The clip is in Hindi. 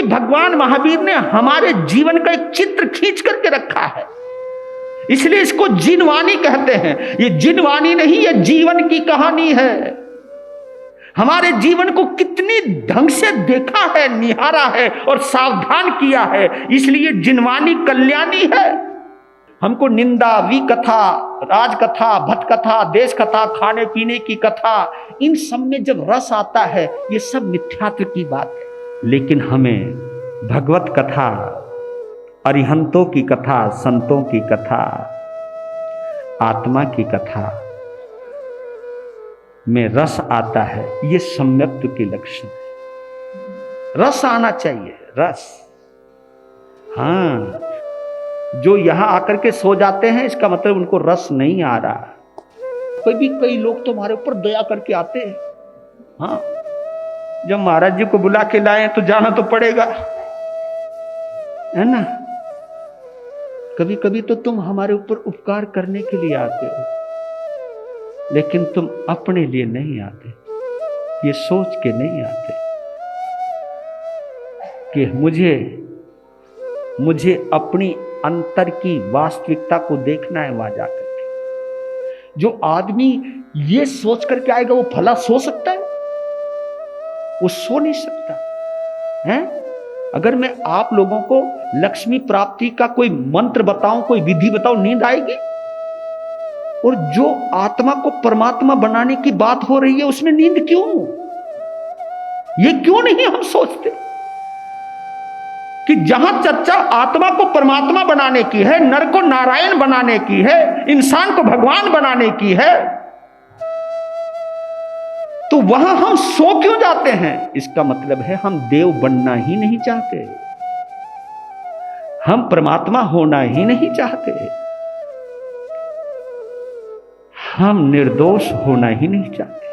भगवान महावीर ने हमारे जीवन का एक चित्र खींच करके रखा है, इसलिए इसको जिनवाणी कहते हैं। ये जिनवाणी नहीं, ये जीवन की कहानी है। हमारे जीवन को कितनी ढंग से देखा है, निहारा है और सावधान किया है, इसलिए जिनवाणी कल्याणी है। हमको निंदा, विकथा, राजकथा, भट कथा, देश कथा, खाने पीने की कथा, इन सब में जब रस आता है ये सब मिथ्यात्व की बात है। लेकिन हमें भगवत कथा, अरिहंतों की कथा, संतों की कथा, आत्मा की कथा में रस आता है, ये सम्यक्त्व के लक्षण है। रस आना चाहिए, रस। हाँ, जो यहां आकर के सो जाते हैं इसका मतलब उनको रस नहीं आ रहा। कई लोग तो हमारे ऊपर दया करके आते हैं। हाँ, जब महाराज जी को बुला के लाए तो जाना तो पड़ेगा, है ना। कभी कभी तो तुम हमारे ऊपर उपकार करने के लिए आते हो, लेकिन तुम अपने लिए नहीं आते, ये सोच के नहीं आते कि मुझे अपनी अंतर की वास्तविकता को देखना है वहां जाकर के। जो आदमी ये सोच करके आएगा वो भला सो सकता है? वो सो नहीं सकता है। अगर मैं आप लोगों को लक्ष्मी प्राप्ति का कोई मंत्र बताऊं, कोई विधि बताऊं, नींद आएगी? और जो आत्मा को परमात्मा बनाने की बात हो रही है उसमें नींद क्यों? ये क्यों नहीं हम सोचते कि जहां चर्चा आत्मा को परमात्मा बनाने की है, नर को नारायण बनाने की है, इंसान को भगवान बनाने की है, तो वहां हम सो क्यों जाते हैं? इसका मतलब है हम देव बनना ही नहीं चाहते, हम परमात्मा होना ही नहीं चाहते, हम निर्दोष होना ही नहीं चाहते।